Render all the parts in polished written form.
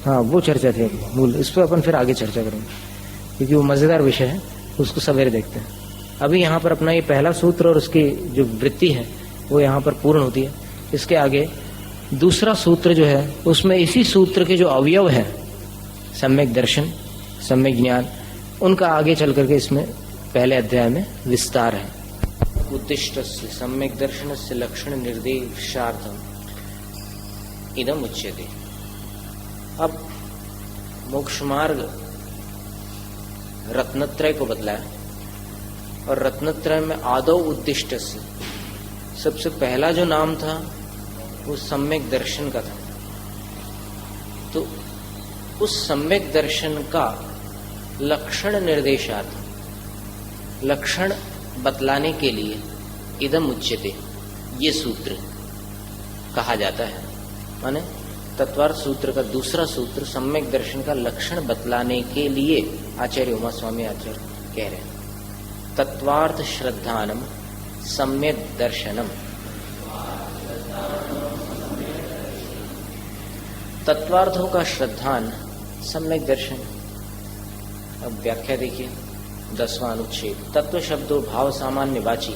हाँ वो चर्चा थी मूल, इस पर अपन फिर आगे चर्चा करेंगे क्योंकि वो मजेदार विषय है, उसको सवेरे देखते हैं। अभी यहाँ पर अपना ये पहला सूत्र और उसकी जो वृत्ति है वो यहाँ पर पूर्ण होती है। इसके आगे दूसरा सूत्र जो है उसमें इसी सूत्र के जो अवयव है, सम्यक दर्शन, सम्यक ज्ञान, उनका आगे चल करके इसमें पहले अध्याय में विस्तार है। उद्दिष्टस्य सम्यक दर्शनस्य लक्षण निर्देशार्थम इदम उच्यते। अब मोक्ष मार्ग रत्नत्रय को बदलाया और रत्नत्रय में आदौ उद्दिष्टस्य सबसे पहला जो नाम था वो सम्यक दर्शन का था। तो उस सम्यक दर्शन का लक्षण निर्देशार्थ, लक्षण बतलाने के लिए इदम उच्यते, ये सूत्र कहा जाता है। माने तत्वार्थ सूत्र का दूसरा सूत्र सम्यक दर्शन का लक्षण बतलाने के लिए आचार्य उमा स्वामी आचार्य कह रहे हैं। तत्वार्थ श्रद्धानम सम्यक दर्शनम। तत्वार्थों का श्रद्धान सम्यक दर्शन। अब व्याख्या देखिए, 10वां अनुच्छेद। तत्व शब्दों भाव सामान्य वाची।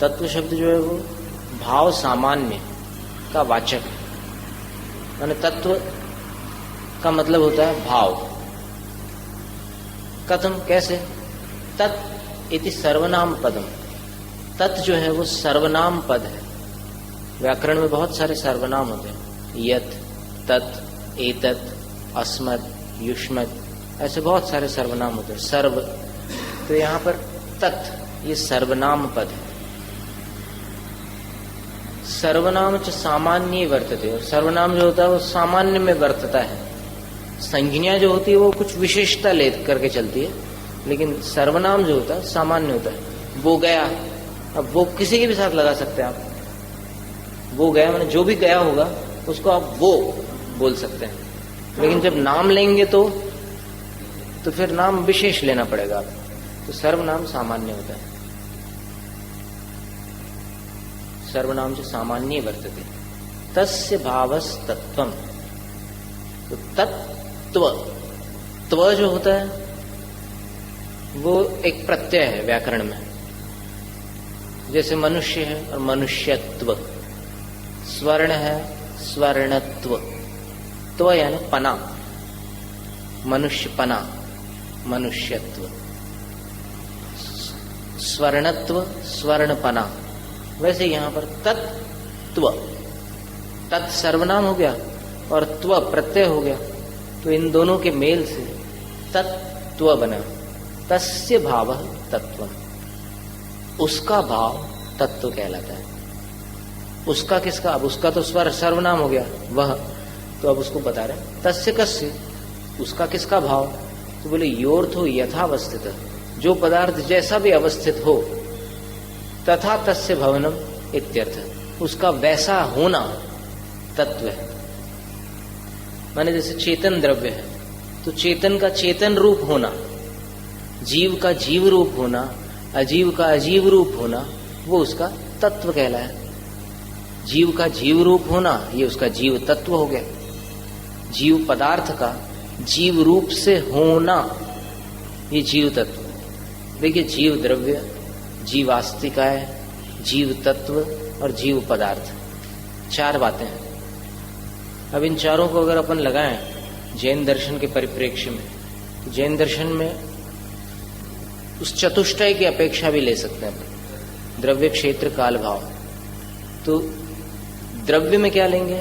तत्व शब्द जो है वो भाव सामान्य का वाचक है। माने तत्व का मतलब होता है भाव। कथम, कैसे? तत् इति सर्वनाम पदम। तत् जो है वो सर्वनाम पद है। व्याकरण में बहुत सारे सर्वनाम होते हैं, यत्, तत्, एतत्, अस्मत्, युष्मत्, ऐसे बहुत सारे सर्वनाम होते हैं। सर्व, तो यहाँ पर तत् ये सर्वनाम पद है। सर्वनाम च सामान्य वर्तते, और सर्वनाम जो होता है वो सामान्य में वर्तता है। संज्ञा जो होती है वो कुछ विशेषता ले करके चलती है, लेकिन सर्वनाम जो होता है सामान्य होता है। वो गया, अब वो किसी के भी साथ लगा सकते हैं आप। वो गया माने जो भी गया होगा उसको आप वो बोल सकते हैं, लेकिन जब नाम लेंगे तो फिर नाम विशेष लेना पड़ेगा आपको। तो सर्वनाम सामान्य होता है। सर्वनाम जो सामान्य वर्तते। तस्य भावस तत्वम। तो तत्व, त्व जो होता है वो एक प्रत्यय है व्याकरण में। जैसे मनुष्य है और मनुष्यत्व, स्वर्ण है स्वर्णत्व, त्व यानी पना, मनुष्यपना, मनुष्यत्व, स्वर्णत्व, स्वर्णपना। वैसे यहां पर तत्व, तत् सर्वनाम हो गया और त्व प्रत्यय हो गया, तो इन दोनों के मेल से तत्व बना। तस्य भाव तत्व, उसका भाव तत्व कहलाता है। उसका किसका? अब उसका तो स्वर सर्वनाम हो गया वह, तो अब उसको बता रहे तस्य कस्य, उसका किसका भाव? तो बोले योर्थो यथावस्थित, जो पदार्थ जैसा भी अवस्थित हो, तथा तस्य भवनम इत्यर्थ, उसका वैसा होना तत्व है। माने जैसे चेतन द्रव्य है तो चेतन का चेतन रूप होना, जीव का जीव रूप होना, अजीव का अजीव रूप होना, वो उसका तत्व कहलाया। जीव का जीव रूप होना ये उसका जीव तत्व हो गया। जीव पदार्थ का जीव रूप से होना ये जीव तत्व। देखिए, जीव द्रव्य, जीवास्तिकाय, जीव तत्व और जीव पदार्थ, 4 बातें हैं। अब इन चारों को अगर अपन लगाएं जैन दर्शन के परिप्रेक्ष्य में, तो जैन दर्शन में उस चतुष्टय की अपेक्षा भी ले सकते हैं अपन, द्रव्य क्षेत्र काल भाव। तो द्रव्य में क्या लेंगे?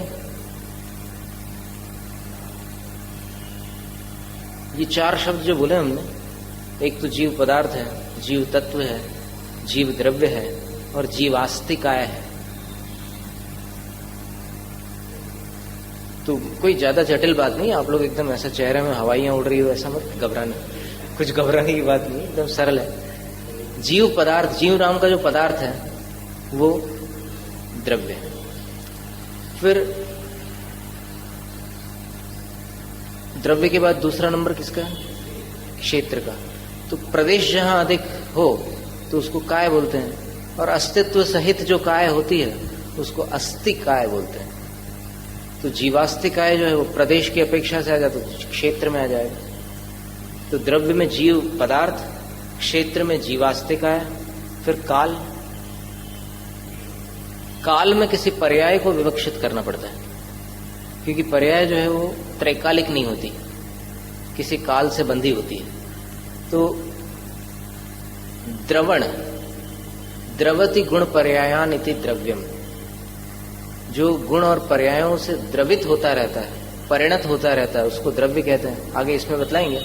ये 4 शब्द जो बोले हमने, एक तो जीव पदार्थ है, जीव तत्व है, जीव द्रव्य है और जीवास्तिकाय है। तो कोई ज्यादा जटिल बात नहीं, आप लोग एकदम ऐसा चेहरे में हवाइयां उड़ रही हो ऐसा मत घबराने, कुछ घबराने की बात नहीं, एकदम सरल है। जीव पदार्थ, जीव नाम का जो पदार्थ है वो द्रव्य है। फिर द्रव्य के बाद दूसरा नंबर किसका है? क्षेत्र का। तो प्रदेश जहां अधिक हो तो उसको काय बोलते हैं, और अस्तित्व सहित जो काय होती है उसको अस्तिकाय बोलते हैं। तो जीवास्तिकाय जो है वो प्रदेश की अपेक्षा से आ जाता तो क्षेत्र में आ जाएगा। तो द्रव्य में जीव पदार्थ, क्षेत्र में जीवास्तिकाय, फिर काल। काल में किसी पर्याय को विवक्षित करना पड़ता है, क्योंकि पर्याय जो है वो त्रैकालिक नहीं होती, किसी काल से बंधी होती है। तो द्रवण, द्रवति गुण पर्यायान इति द्रव्यम, जो गुण और पर्यायों से द्रवित होता रहता है, परिणत होता रहता है, उसको द्रव्य कहते हैं। आगे इसमें बतलाएंगे।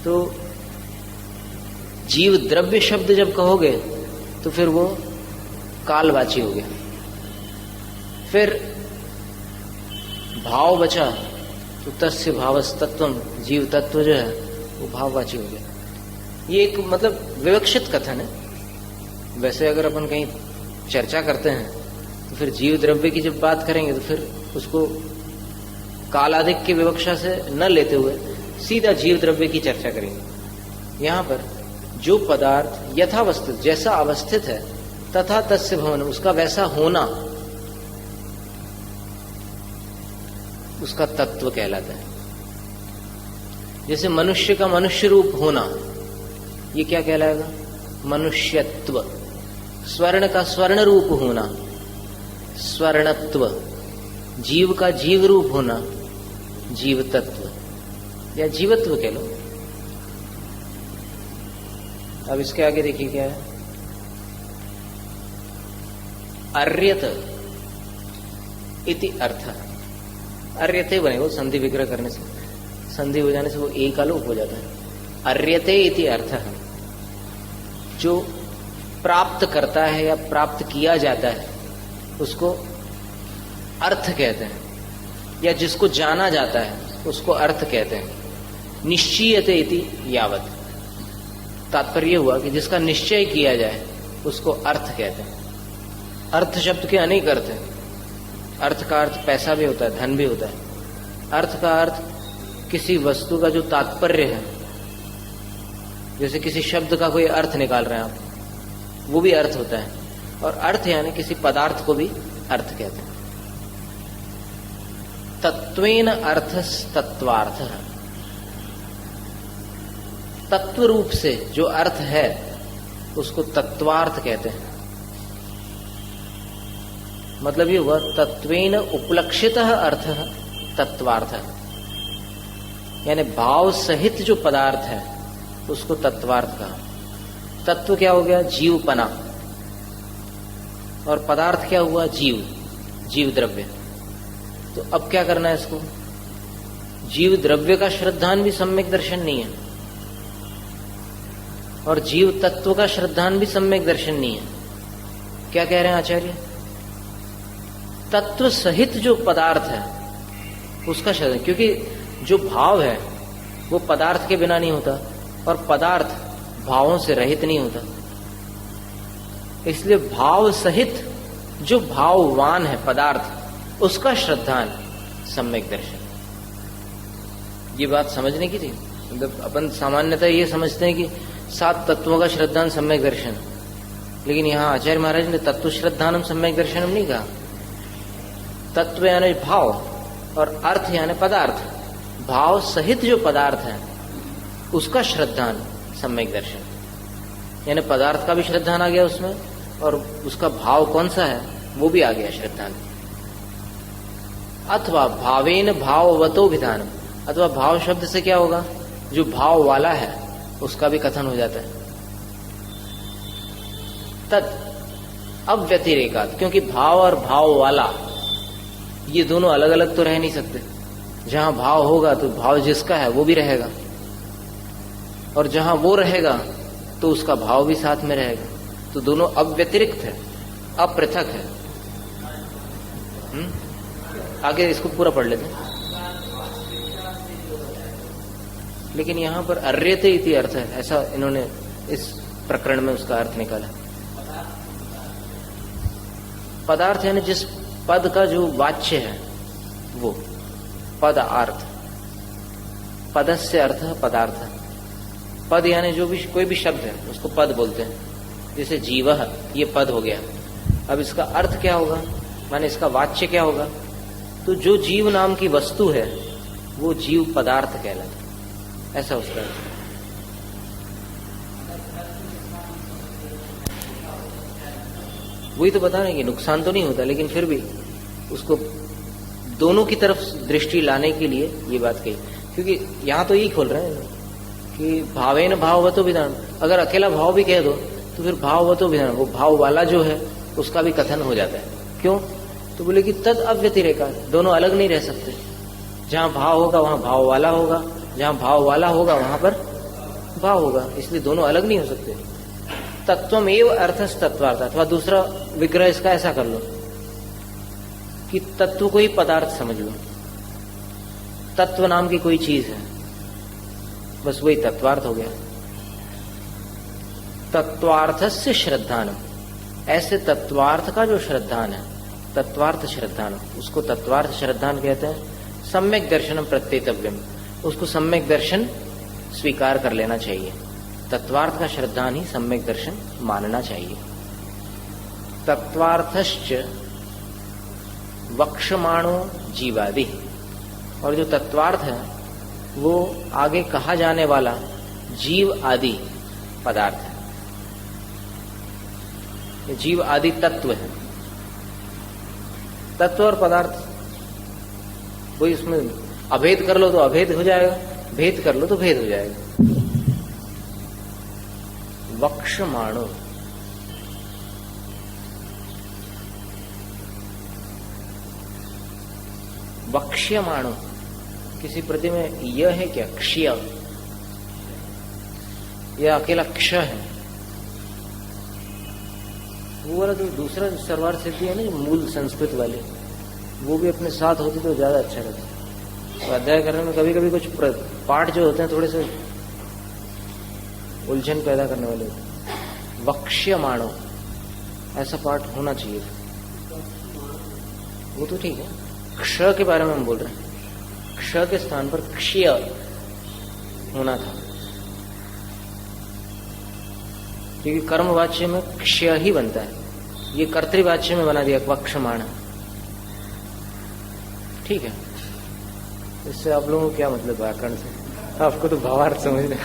तो जीव द्रव्य शब्द जब कहोगे तो फिर वो कालवाची हो गया। फिर भाव बचा तो तस्य भावस्तत्वम, जीव तत्व जो है वो भाववाची हो गया। ये एक मतलब विवक्षित कथन है। वैसे अगर अपन कहीं चर्चा करते हैं तो फिर जीव द्रव्य की जब बात करेंगे तो फिर उसको कालाधिक की विवक्षा से न लेते हुए सीधा जीव द्रव्य की चर्चा करेंगे। यहां पर जो पदार्थ यथावस्थित, जैसा अवस्थित है, तथा तस्य भवन, उसका वैसा होना, उसका तत्व कहलाता है। जैसे मनुष्य का मनुष्य रूप होना, ये क्या कहलाएगा? मनुष्यत्व। स्वर्ण का स्वर्ण रूप होना, स्वर्णत्व। जीव का जीव रूप होना, जीव तत्व या जीवत्व कह लो। अब इसके आगे देखिए क्या है। अर्यत इति अर्थ। अर्यते बनेगा संधि विग्रह करने से, संधि हो जाने से वो एक आलोप हो जाता है। अर्यते इति अर्थ, जो प्राप्त करता है या प्राप्त किया जाता है उसको अर्थ कहते हैं, या जिसको जाना जाता है उसको अर्थ कहते हैं। निश्चीयते इति यावत, तात्पर्य हुआ कि जिसका निश्चय किया जाए उसको अर्थ कहते हैं। अर्थ शब्द के अनेक अर्थ हैं। अर्थ का अर्थ पैसा भी होता है, धन भी होता है। अर्थ का अर्थ किसी वस्तु का जो तात्पर्य है, जैसे किसी शब्द का कोई अर्थ निकाल रहे हैं आप, वो भी अर्थ होता है। और अर्थ यानी किसी पदार्थ को भी अर्थ कहते हैं। तत्वेन अर्थस्तत्वार्थ, तत्व रूप से जो अर्थ है उसको तत्वार्थ कहते हैं। मतलब ये हुआ तत्वेन उपलक्षितः अर्थः तत्वार्थ, यानी भाव सहित जो पदार्थ है उसको तत्वार्थ कहा। तत्व क्या हो गया? जीवपना। और पदार्थ क्या हुआ? जीव, जीव द्रव्य। तो अब क्या करना है इसको? जीव द्रव्य का श्रद्धान भी सम्यक दर्शन नहीं है, और जीव तत्व का श्रद्धान भी सम्यक दर्शन नहीं है। क्या कह रहे हैं आचार्य? तत्व सहित जो पदार्थ है उसका श्रद्धान, क्योंकि जो भाव है वो पदार्थ के बिना नहीं होता, और पदार्थ भावों से रहित नहीं होता। इसलिए भाव सहित जो भाववान है पदार्थ, उसका श्रद्धान सम्यक दर्शन। ये बात समझने की थी। मतलब अपन सामान्यतः ये समझते हैं कि 7 तत्वों का श्रद्धान सम्यक दर्शन, लेकिन यहां आचार्य महाराज ने तत्व श्रद्धानम सम्यक दर्शनम नहीं कहा। तत्व यानी भाव, और अर्थ यानी पदार्थ। भाव सहित जो पदार्थ है उसका श्रद्धान सम्यक दर्शन, यानी पदार्थ का भी श्रद्धान आ गया उसमें, और उसका भाव कौन सा है वो भी आ गया श्रद्धान। अथवा भावेन भाववतो विधानम, अथवा भाव शब्द से क्या होगा? जो भाव वाला है उसका भी कथन हो जाता है। तद अव्यतिरेकात, क्योंकि भाव और भाव वाला ये दोनों अलग अलग तो रह नहीं सकते। जहां भाव होगा तो भाव जिसका है वो भी रहेगा, और जहां वो रहेगा तो उसका भाव भी साथ में रहेगा। तो दोनों अव्यतिरिक्त है, अपृथक है। आगे इसको पूरा पढ़ लेते हैं। लेकिन यहां पर अर्यते इति अर्थ है, ऐसा इन्होंने इस प्रकरण में उसका अर्थ निकाला। पदार्थ यानी जिस पद का जो वाच्य है वो पद अर्थ, पदस्य अर्थ पदार्थ। पद यानी जो भी कोई भी शब्द है उसको पद बोलते हैं। जैसे जीवः, ये पद हो गया। अब इसका अर्थ क्या होगा, माने इसका वाच्य क्या होगा? तो जो जीव नाम की वस्तु है वो जीव पदार्थ कहलाता, ऐसा उसका अर्थ है। वही तो बता रहे हैं कि नुकसान तो नहीं होता, लेकिन फिर भी उसको दोनों की तरफ दृष्टि लाने के लिए ये बात कही, क्योंकि यहां तो यही खोल रहे हैं कि भावेन भाववतो विधान। अगर अकेला भाव भी कह दो तो फिर भाववतो विधान, वो भाव वाला जो है उसका भी कथन हो जाता है। क्यों? तो बोले कि तद अव्यतिरेका, दोनों अलग नहीं रह सकते। जहां भाव होगा वहां भाव वाला होगा, जहां भाव वाला होगा वहां पर भाव होगा, इसलिए दोनों अलग नहीं हो सकते। तत्वमेव अर्थस तत्वार्थ, अथवा दूसरा विग्रह इसका ऐसा कर लो कि तत्व को ही पदार्थ समझ लो। तत्व नाम की कोई चीज है, बस वही तत्वार्थ हो गया। तत्वार्थस्य श्रद्धानम, ऐसे तत्वार्थ का जो श्रद्धान है, तत्वार्थ श्रद्धान, उसको तत्वार्थ श्रद्धान कहते हैं। सम्यक दर्शनम प्रत्येतव्यम, उसको सम्यक दर्शन स्वीकार कर लेना चाहिए। तत्वार्थ का श्रद्धान ही सम्यक दर्शन मानना चाहिए। तत्वार्थश्च वक्षमाणो जीवादि, और जो तत्वार्थ है वो आगे कहा जाने वाला जीव आदि पदार्थ है, जीव आदि तत्व है। तत्व और पदार्थ वही, उसमें अभेद कर लो तो अभेद हो जाएगा, भेद कर लो तो भेद हो जाएगा। वक्षमाणो, वक्ष्यमाणो, किसी प्रति में यह है क्या? क्ष्य, यह अकेला क्ष है। वो वाला जो दूसरा सर्वार्थ सिद्धि है ना, मूल संस्कृत वाले, वो भी अपने साथ होती तो ज्यादा अच्छा रहता। तो अध्याय करने में कभी कभी कुछ पाठ जो होते हैं थोड़े से उलझन पैदा करने वाले होते हैं। वक्ष्यमाणो, ऐसा पाठ होना चाहिए। वो तो ठीक है, क्ष के बारे में हम बोल रहे हैं। क्ष के स्थान पर क्ष्य होना था, क्योंकि कर्मवाच्य में क्ष्य ही बनता है। ये कर्तृवाच्य में बना दिया वक्षमाण। ठीक है, इससे आप लोगों को क्या मतलब व्याकरण से? आपको तो भावार्थ समझना।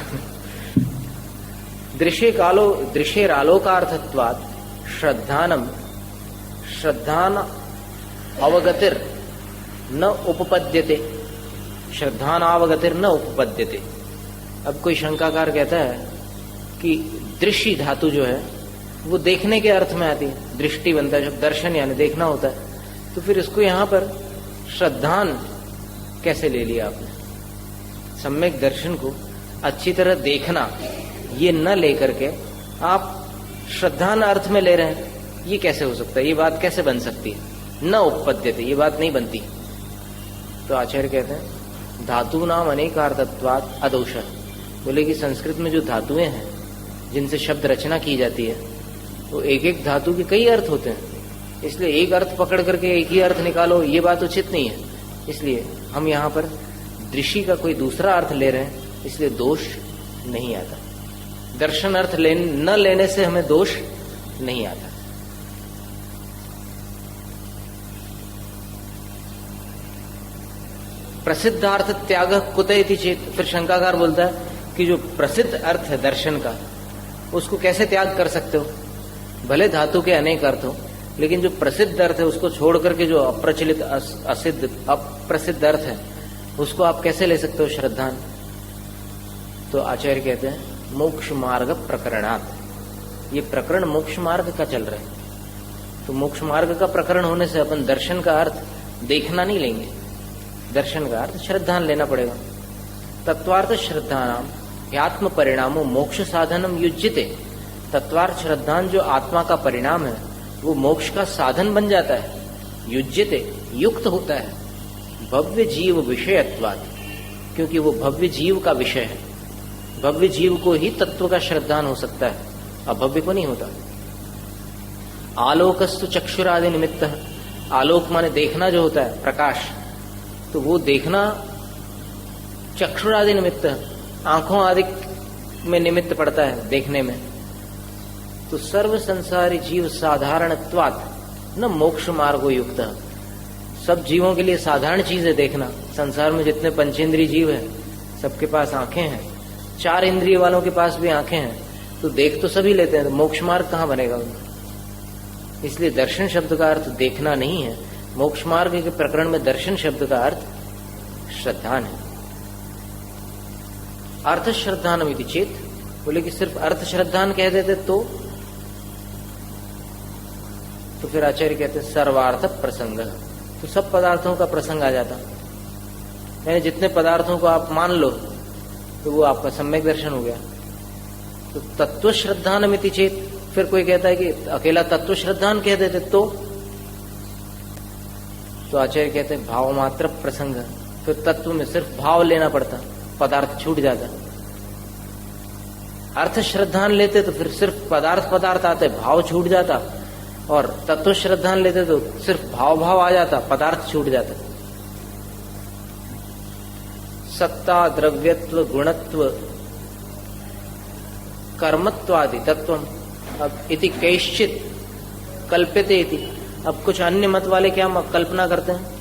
दृश्येरालोकार्थत्वात् श्रद्धानम, श्रद्धान अवगतिर न उपपद्यते, श्रद्धानावगतिर न उपपद्यते। अब कोई शंकाकार कहता है कि दृश्य धातु जो है वो देखने के अर्थ में आती है, दृष्टि बनता है जब दर्शन यानी देखना होता है, तो फिर इसको यहां पर श्रद्धान कैसे ले लिया आपने? सम्यक दर्शन को अच्छी तरह देखना, ये न लेकर के आप श्रद्धान अर्थ में ले रहे हैं, ये कैसे हो सकता है? ये बात कैसे बन सकती है? न उपपद्यते, ये बात नहीं बनती। तो आचार्य कहते हैं धातु नाम अनेकार्थत्वात् अदोष। बोले कि संस्कृत में जो धातुएं हैं जिनसे शब्द रचना की जाती है, वो एक एक धातु के कई अर्थ होते हैं, इसलिए एक अर्थ पकड़ करके एक ही अर्थ निकालो, ये बात उचित नहीं है। इसलिए हम यहाँ पर दृष्टि का कोई दूसरा अर्थ ले रहे हैं, इसलिए दोष नहीं आता। दर्शन अर्थ न लेने से हमें दोष नहीं आता। प्रसिद्धार्थ त्याग कुत इति चेत, फिर शंकाकार बोलता है कि जो प्रसिद्ध अर्थ है दर्शन का, उसको कैसे त्याग कर सकते हो? भले धातु के अनेक अर्थ हो, लेकिन जो प्रसिद्ध अर्थ है उसको छोड़ करके जो अप्रचलित असिद्ध अप्रसिद्ध अर्थ है उसको आप कैसे ले सकते हो श्रद्धान? तो आचार्य कहते हैं मोक्ष मार्ग प्रकरणात्, ये प्रकरण मोक्ष मार्ग का चल रहा है, तो मोक्ष मार्ग का प्रकरण होने से अपन दर्शन का अर्थ देखना नहीं लेंगे, दर्शन का अर्थ श्रद्धान लेना पड़ेगा। तत्वार्थ श्रद्धानाम ह्यात्म परिणामो मोक्ष साधनम युज्यते, तत्वार्थ श्रद्धान जो आत्मा का परिणाम है वो मोक्ष का साधन बन जाता है। युज्यते, युक्त होता है। भव्य जीव विषयत्वात्, क्योंकि वो भव्य जीव का विषय है। भव्य जीव को ही तत्व का श्रद्धान हो सकता है, अभव्य को नहीं होता। आलोकस्तु चक्षुरादि निमित्त, आलोक माने देखना जो होता है, प्रकाश, तो वो देखना चक्षुरादि निमित्त, आंखों आदि में निमित्त पड़ता है देखने में। तो सर्व संसारी जीव साधारणत्वात् न मोक्ष मार्गो युक्त, सब जीवों के लिए साधारण चीज है देखना। संसार में जितने पंचेंद्रिय जीव हैं सबके पास आंखें हैं, 4 इंद्रिय वालों के पास भी आंखें हैं, तो देख तो सभी लेते हैं, तो मोक्ष मार्ग कहां बनेगा उनका? इसलिए दर्शन शब्द का अर्थ देखना नहीं है। मोक्ष मार्ग के प्रकरण में दर्शन शब्द का अर्थ श्रद्धान है। अर्थ श्रद्धान इति चेत, बोले कि सिर्फ अर्थ श्रद्धान कह देते तो फिर आचार्य कहते सर्वार्थ प्रसंग, तो सब पदार्थों का प्रसंग आ जाता। यानी जितने पदार्थों को आप मान लो तो वो आपका सम्यक दर्शन हो गया। तो तत्व श्रद्धान मिति चेत, फिर कोई कहता है कि अकेला तत्व श्रद्धान कह देते तो आचार्य कहते हैं भाव मात्र प्रसंग, फिर तत्व में सिर्फ भाव लेना पड़ता, पदार्थ छूट जाता। अर्थ श्रद्धान लेते तो फिर सिर्फ पदार्थ आते, भाव छूट जाता, और तत्व श्रद्धान लेते तो सिर्फ भाव आ जाता, पदार्थ छूट जाता। सत्ता, द्रव्यत्व, गुणत्व, कर्मत्वादि तत्वम अब इति कैश्चित कल्प्यते इति। अब कुछ अन्य मत वाले क्या कल्पना करते हैं?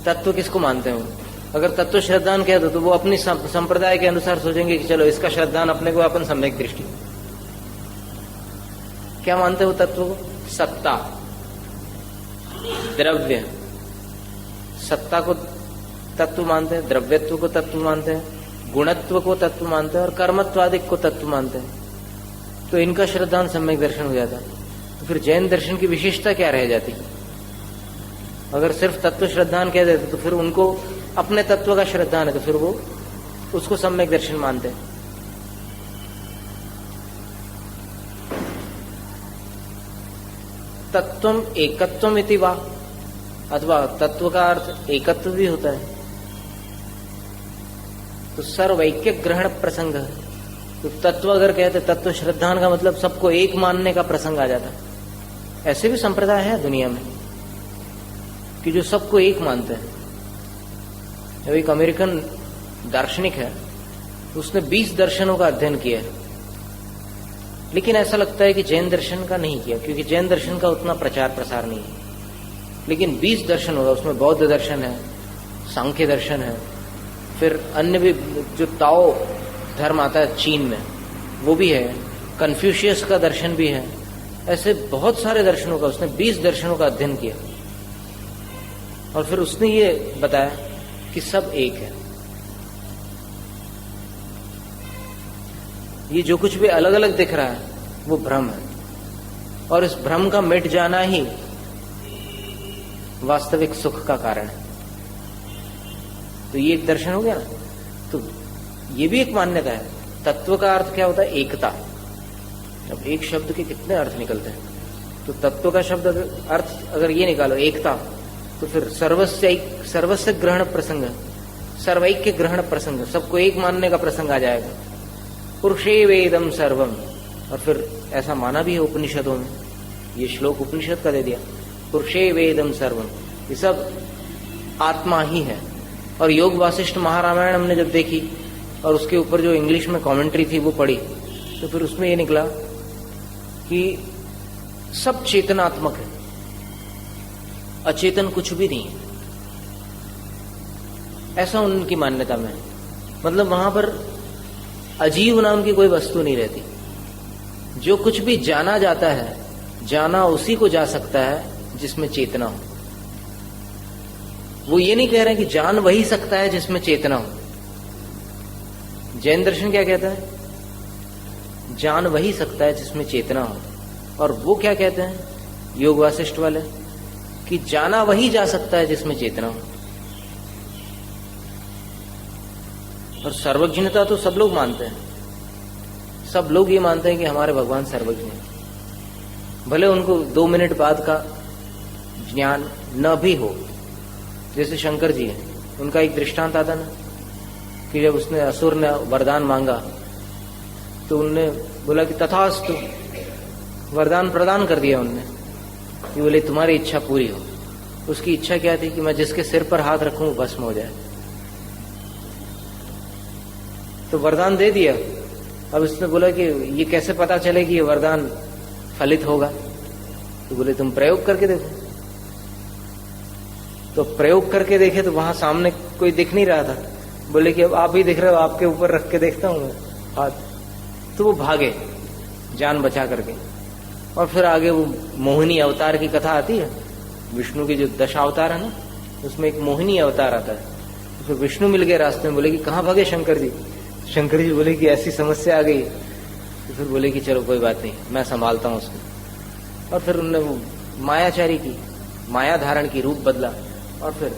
तत्व किसको मानते हैं? अगर तत्व श्रद्धान कह दो तो वो अपनी संप्रदाय के अनुसार सोचेंगे कि चलो इसका श्रद्धान अपने को अपन सम्यक दृष्टि। क्या मानते हो तत्व को? सत्ता, द्रव्य, सत्ता को तत्व मानते हैं, द्रव्यत्व को तत्व मानते हैं, गुणत्व को तत्व मानते हैं और कर्मत्वादिक को तत्व मानते हैं। तो इनका श्रद्धान सम्यक दर्शन हो जाता। तो फिर जैन दर्शन की विशेषता क्या रह जाती? अगर सिर्फ तत्व श्रद्धान कह देते तो फिर उनको अपने तत्व का श्रद्धान है, तो फिर वो उसको सम्यक दर्शन मानते हैं। तत्वम एकत्वम इति वा, अथवा तत्व का अर्थ एकत्व भी होता है। तो सर्वैक्य ग्रहण प्रसंग, तो तत्व अगर कहते तत्व श्रद्धान का मतलब सबको एक मानने का प्रसंग आ जाता। ऐसे भी संप्रदाय है दुनिया में कि जो सबको एक मानते हैं। जब एक अमेरिकन दार्शनिक है, उसने 20 दर्शनों का अध्ययन किया है, लेकिन ऐसा लगता है कि जैन दर्शन का नहीं किया, क्योंकि जैन दर्शन का उतना प्रचार प्रसार नहीं है। लेकिन 20 दर्शन होगा, उसमें बौद्ध दर्शन है, सांख्य दर्शन है, फिर अन्य भी जो ताओ धर्म आता है चीन में वो भी है, कन्फ्यूशियस का दर्शन भी है। ऐसे बहुत सारे दर्शनों का उसने 20 दर्शनों का अध्ययन किया और फिर उसने ये बताया कि सब एक है। ये जो कुछ भी अलग अलग दिख रहा है वो भ्रम है, और इस भ्रम का मिट जाना ही वास्तविक सुख का कारण है। तो ये एक दर्शन हो गया ना। तो ये भी एक मान्यता है। तत्व का अर्थ क्या होता है? एकता। अब एक शब्द के कितने अर्थ निकलते हैं, तो तत्व का शब्द अर्थ अगर ये निकालो एकता, तो फिर सर्वस्व ग्रहण प्रसंग, सर्वैक्य ग्रहण प्रसंग, सबको एक मानने का प्रसंग आ जाएगा। पुरुषे वेदम सर्वम, और फिर ऐसा माना भी है उपनिषदों में, ये श्लोक उपनिषद का दे दिया, पुरुषे वेदम सर्वम, ये सब आत्मा ही है। और योग वासिष्ठ महारामायण हमने जब देखी और उसके ऊपर जो इंग्लिश में कमेंट्री थी वो पढ़ी, तो फिर उसमें ये निकला कि सब चेतनात्मक है, अचेतन कुछ भी नहीं है, ऐसा उनकी मान्यता में है। मतलब वहां पर अजीव नाम की कोई वस्तु नहीं रहती। जो कुछ भी जाना जाता है, जाना उसी को जा सकता है जिसमें चेतना हो। वो ये नहीं कह रहे कि जान वही सकता है जिसमें चेतना हो। जैन दर्शन क्या कहता है? जान वही सकता है जिसमें चेतना हो। और वो क्या कहते हैं योग वासिष्ठ वाले? कि जाना वही जा सकता है जिसमें चेतना हो। और सर्वज्ञता तो सब लोग मानते हैं। सब लोग ये मानते हैं कि हमारे भगवान सर्वज्ञ हैं, भले उनको 2 मिनट बाद का ज्ञान न भी हो। जैसे शंकर जी हैं, उनका एक दृष्टांत आता ना कि जब उसने असुर ने वरदान मांगा तो उनने बोला कि तथास्तु, वरदान प्रदान कर दिया उनने कि बोले तुम्हारी इच्छा पूरी हो। उसकी इच्छा क्या थी? कि मैं जिसके सिर पर हाथ रखूं वो भस्म हो जाए। तो वरदान दे दिया। अब इसने बोला कि ये कैसे पता चले कि ये वरदान फलित होगा? तो बोले तुम प्रयोग करके देखो। तो प्रयोग करके देखे तो वहां सामने कोई दिख नहीं रहा था। बोले कि अब आप ही दिख रहे हो, आपके ऊपर रख के देखता हूं मैं हाथ। तो वो भागे जान बचा करके। और फिर आगे वो मोहिनी अवतार की कथा आती है, विष्णु की जो 10 अवतार है ना, उसमें एक मोहिनी अवतार आता है। तो फिर विष्णु मिल गए रास्ते में, बोले कि कहाँ भागे शंकर जी। शंकर जी बोले कि ऐसी समस्या आ गई। तो फिर बोले कि चलो कोई बात नहीं, मैं संभालता हूँ उसको। और फिर उन्होंने वो मायाचारी की, माया धारण की, रूप बदला और फिर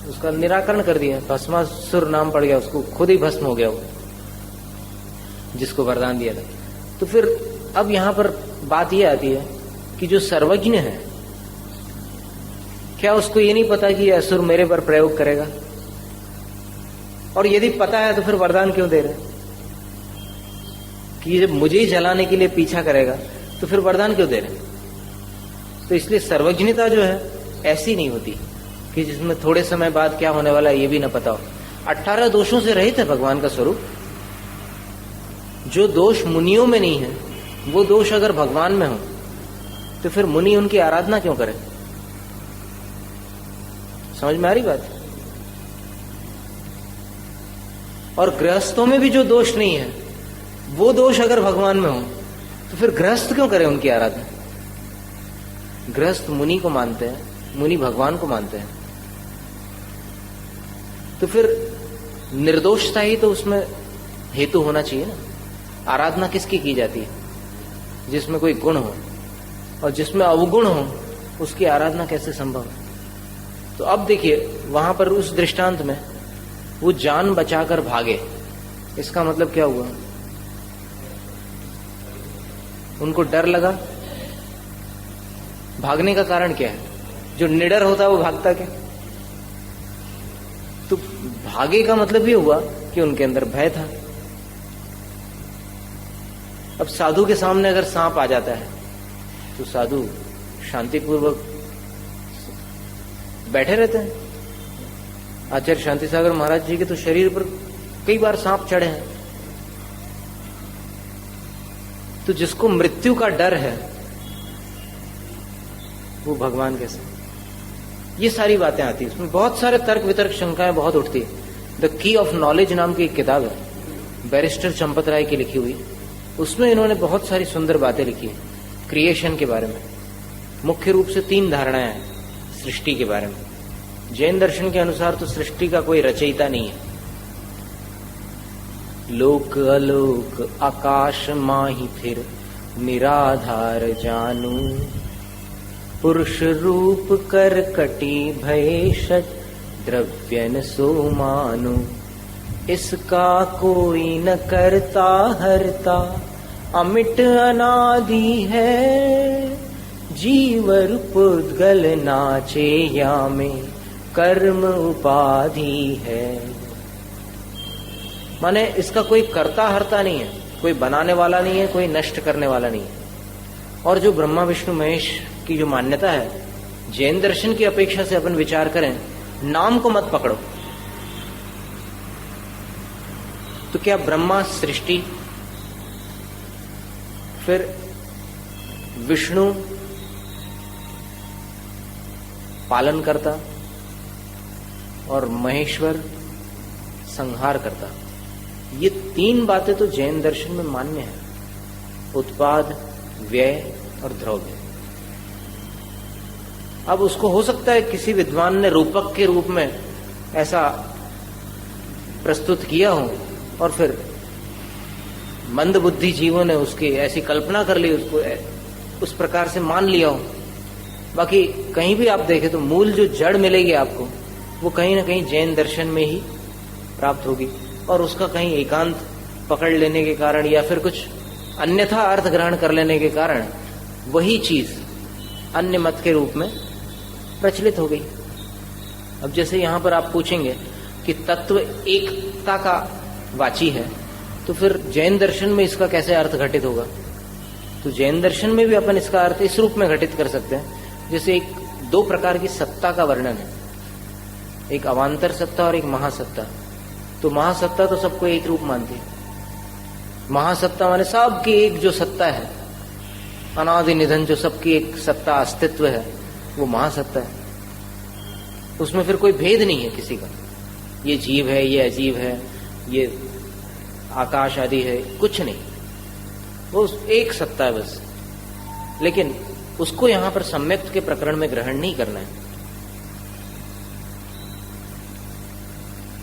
उसका निराकरण कर दिया। भस्मासुर नाम पड़ गया उसको, खुद ही भस्म हो गया वो जिसको वरदान दिया था। तो फिर अब यहां पर बात यह आती है कि जो सर्वज्ञ है, क्या उसको ये नहीं पता कि असुर मेरे पर प्रयोग करेगा? और यदि पता है तो फिर वरदान क्यों दे रहे कि जब मुझे ही जलाने के लिए पीछा करेगा तो फिर वरदान क्यों दे रहे? तो इसलिए सर्वज्ञता जो है ऐसी नहीं होती कि जिसमें थोड़े समय बाद क्या होने वाला है ये भी ना पता हो। 18 दोषों से रहित है भगवान का स्वरूप। जो दोष मुनियों में नहीं है, वो दोष अगर भगवान में हो तो फिर मुनि उनकी आराधना क्यों करे? समझ में आ रही बात? और गृहस्थों में भी जो दोष नहीं है, वो दोष अगर भगवान में हो तो फिर गृहस्थ क्यों करे उनकी आराधना? गृहस्थ मुनि को मानते हैं, मुनि भगवान को मानते हैं। तो फिर निर्दोषता ही तो उसमें हेतु होना चाहिए ना। आराधना किसकी की जाती है? जिसमें कोई गुण हो, और जिसमें अवगुण हो उसकी आराधना कैसे संभव है? तो अब देखिए वहां पर उस दृष्टांत में वो जान बचाकर भागे, इसका मतलब क्या हुआ? उनको डर लगा। भागने का कारण क्या है? जो निडर होता है वो भागता क्या? तो भागे का मतलब ये हुआ कि उनके अंदर भय था। अब साधु के सामने अगर सांप आ जाता है तो साधु शांतिपूर्वक बैठे रहते हैं। आचार्य शांति सागर महाराज जी के तो शरीर पर कई बार सांप चढ़े हैं। तो जिसको मृत्यु का डर है वो भगवान कैसे? ये सारी बातें आती है उसमें। बहुत सारे तर्क वितर्क शंकाएं बहुत उठती है। द की ऑफ नॉलेज नाम की एक किताब है, बैरिस्टर चंपत राय की लिखी हुई। उसमें इन्होंने बहुत सारी सुंदर बातें लिखी है क्रिएशन के बारे में। मुख्य रूप से 3 धारणाएं हैं सृष्टि के बारे में। जैन दर्शन के अनुसार तो सृष्टि का कोई रचयिता नहीं है। लोक अलोक आकाश माही फिर निराधार जानू, पुरुष रूप कर कटी भय षट द्रव्यन सो मानु, इसका कोई न करता हरता अमिट अनादि है, जीवर पुद्गल नाचे या में कर्म उपाधि है। माने इसका कोई कर्ता हरता नहीं है, कोई बनाने वाला नहीं है, कोई नष्ट करने वाला नहीं है। और जो ब्रह्मा विष्णु महेश की जो मान्यता है, जैन दर्शन की अपेक्षा से अपन विचार करें, नाम को मत पकड़ो। तो क्या ब्रह्मा सृष्टि, फिर विष्णु पालन करता और महेश्वर संहार करता। ये 3 बातें तो जैन दर्शन में मान्य है, उत्पाद, व्यय और द्रव्य। अब उसको हो सकता है किसी विद्वान ने रूपक के रूप में ऐसा प्रस्तुत किया हो और फिर मंद बुद्धि जीवों ने उसकी ऐसी कल्पना कर ली, उसको उस प्रकार से मान लिया हो। बाकी कहीं भी आप देखें तो मूल जो जड़ मिलेगी आपको वो कहीं ना कहीं जैन दर्शन में ही प्राप्त होगी। और उसका कहीं एकांत पकड़ लेने के कारण या फिर कुछ अन्यथा अर्थ ग्रहण कर लेने के कारण वही चीज अन्य मत के रूप में प्रचलित हो गई। अब जैसे यहां पर आप पूछेंगे कि तत्व एकता का वाची है, तो फिर जैन दर्शन में इसका कैसे अर्थ घटित होगा? तो जैन दर्शन में भी अपन इसका अर्थ इस रूप में घटित कर सकते हैं, जैसे 2 प्रकार की सत्ता का वर्णन है, एक अवान्तर सत्ता और एक महासत्ता। तो महासत्ता तो सबको एक रूप मानती है। महासत्ता माने सबकी एक जो सत्ता है, अनादि निधन जो सबकी एक सत्ता अस्तित्व है, वो महासत्ता है। उसमें फिर कोई भेद नहीं है किसी का, ये जीव है, ये अजीव है, ये आकाश आदि है, कुछ नहीं, वो एक सत्ता है बस। लेकिन उसको यहां पर सम्यक्त के प्रकरण में ग्रहण नहीं करना है।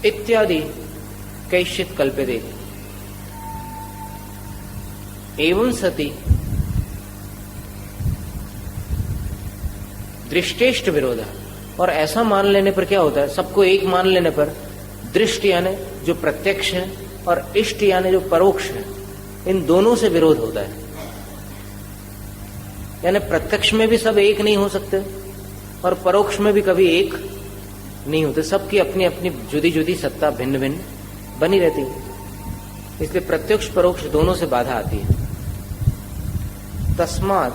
इत्यादि कैश्चित कल्प्यते एवं सति दृष्टेष्ट विरोध। और ऐसा मान लेने पर क्या होता है, सबको एक मान लेने पर दृष्टि यानी जो प्रत्यक्ष है और इष्ट यानी जो परोक्ष है, इन दोनों से विरोध होता है। यानी प्रत्यक्ष में भी सब एक नहीं हो सकते और परोक्ष में भी कभी एक नहीं होते, सबकी अपनी अपनी जुदी जुदी सत्ता भिन्न भिन्न बनी रहती है। इसलिए प्रत्यक्ष परोक्ष दोनों से बाधा आती है। तस्मात्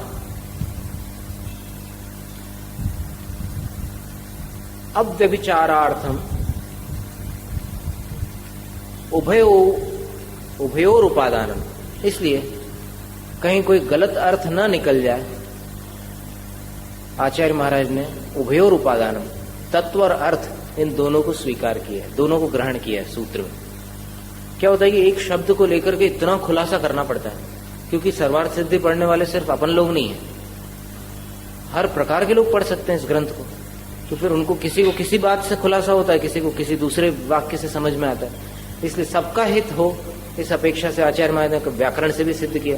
अव्यभिचारार्थम उभयोर उपादानम। इसलिए कहीं कोई गलत अर्थ ना निकल जाए, आचार्य महाराज ने उभयोर उपादानम, तत्व और अर्थ इन दोनों को स्वीकार किया है, दोनों को ग्रहण किया है। सूत्र में क्या होता है कि एक शब्द को लेकर के इतना खुलासा करना पड़ता है, क्योंकि सर्वार्थ सिद्धि पढ़ने वाले सिर्फ अपन लोग नहीं है, हर प्रकार के लोग पढ़ सकते हैं इस ग्रंथ को। तो फिर उनको किसी को किसी बात से खुलासा होता है, किसी को किसी दूसरे वाक्य से समझ में आता है। इसलिए सबका हित हो इस अपेक्षा से आचार्य महाराज ने व्याकरण से भी सिद्ध किया,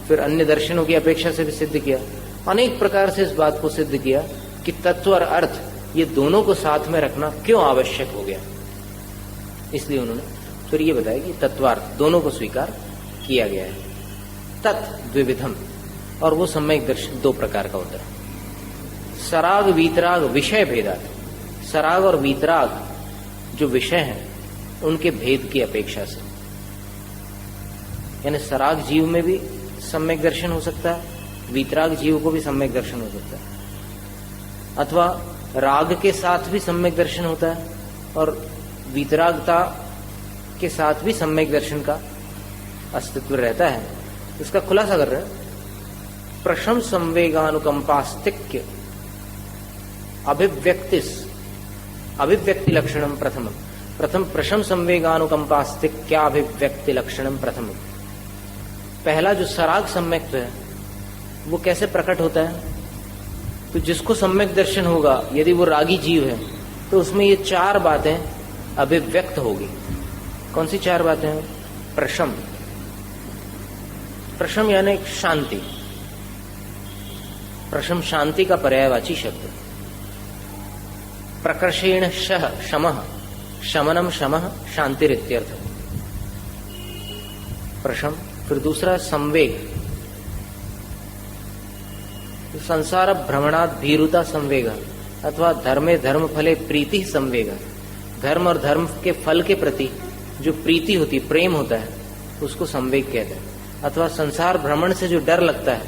फिर अन्य दर्शनों की अपेक्षा से भी सिद्ध किया, अनेक प्रकार से इस बात को सिद्ध किया कि तत्व और अर्थ ये दोनों को साथ में रखना क्यों आवश्यक हो गया। इसलिए उन्होंने फिर ये बताया कि तत्वार्थ दोनों को स्वीकार किया गया है। तत् द्विविधम, और वो सम्यक दर्शन दो प्रकार का होता है। सराग वीतराग विषय भेदात। सराग और वीतराग जो विषय हैं उनके भेद की अपेक्षा से, यानी सराग जीव में भी सम्यक दर्शन हो सकता है, वीतराग जीव को भी सम्यक दर्शन हो सकता है, अथवा राग के साथ भी सम्यक दर्शन होता है और वीतरागता के साथ भी सम्यक दर्शन का अस्तित्व रहता है। इसका खुलासा कर रहे हैं। प्रशम संवेगानुकंपास्तिक्य अभिव्यक्ति लक्षणम प्रथम प्रशम संवेगानुकंपास्तिक्या अभिव्यक्ति लक्षणम प्रथम। पहला जो सराग सम्यक्त्व है वो कैसे प्रकट होता है, तो जिसको सम्यक दर्शन होगा यदि वो रागी जीव है तो उसमें ये चार बातें अभिव्यक्त होगी। कौन सी चार बातें हैं? प्रशम, प्रशम यानी शांति, प्रशम शांति का पर्यायवाची शब्द। प्रकर्षेण शह शमः, शमनम शमः शांतिरित्यर्थ प्रशम। फिर दूसरा संवेग, संसार भ्रमणात् भीरुता संवेग अथवा धर्मे धर्म फले प्रीति संवेग। धर्म और धर्म के फल के प्रति जो प्रीति होती, प्रेम होता है, उसको संवेग कहते हैं। अथवा संसार भ्रमण से जो डर लगता है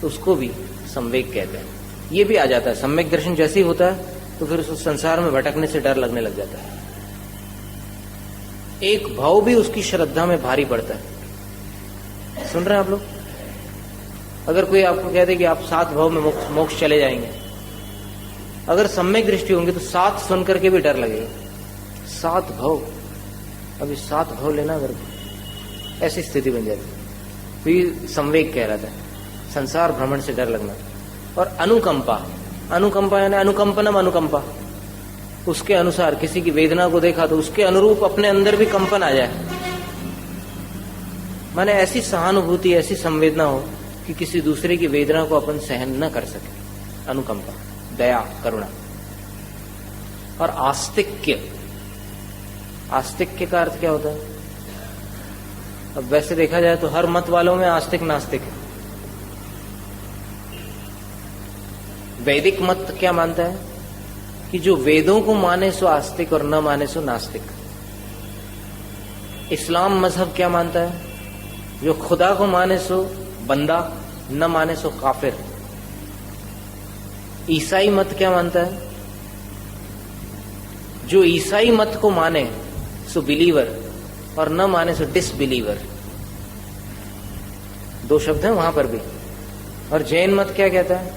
उसको भी संवेग कहते हैं। ये भी आ जाता है, सम्यक दर्शन जैसे ही होता है तो फिर उस संसार में भटकने से डर लगने लग जाता है। एक भाव भी उसकी श्रद्धा में भारी पड़ता है। सुन रहे हैं आप लोग? अगर कोई आपको कह दे कि आप 7 भाव में मोक्ष चले जाएंगे, अगर सम्यक दृष्टि होंगी तो 7 सुन करके भी डर लगेगा। 7 भाव, अभी 7 भाव लेना, अगर ऐसी स्थिति बन जाती तो ये संवेग कह रहा था, संसार भ्रमण से डर लगना। और अनुकंपा, अनुकंपा यानी अनुकंपनम अनुकंपा, उसके अनुसार किसी की वेदना को देखा तो उसके अनुरूप अपने अंदर भी कंपन आ जाए, माने ऐसी सहानुभूति, ऐसी संवेदना हो कि किसी दूसरे की वेदना को अपन सहन न कर सके। अनुकंपा, दया, करुणा। और आस्तिक्य, आस्तिक्य का अर्थ क्या होता है? अब वैसे देखा जाए तो हर मत वालों में आस्तिक नास्तिक है। वैदिक मत क्या मानता है कि जो वेदों को माने सो आस्तिक और न माने सो नास्तिक। इस्लाम मजहब क्या मानता है? जो खुदा को माने सो बंदा, न माने सो काफिर। ईसाई मत क्या मानता है? जो ईसाई मत को माने सो बिलीवर और न माने सो डिसबिलीवर। 2 शब्द हैं वहां पर भी। और जैन मत क्या कहता है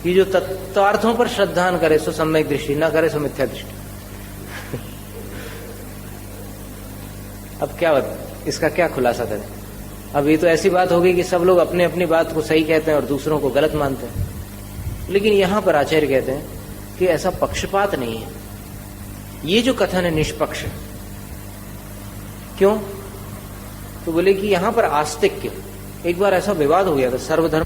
कि जो तत्वार्थों पर श्रद्धा न करे सो सम्यक दृष्टि, न करे सो मिथ्या दृष्टि। अब क्या इसका क्या खुलासा करें? अब ये तो ऐसी बात होगी कि सब लोग अपने अपनी बात को सही कहते हैं और दूसरों को गलत मानते हैं। लेकिन यहां पर आचार्य कहते हैं कि ऐसा पक्षपात नहीं है, ये जो कथन है निष्पक्ष है। क्यों? तो बोले कि यहां पर आस्तिक्य, एक बार ऐसा विवाद हो गया था सर्वधर्म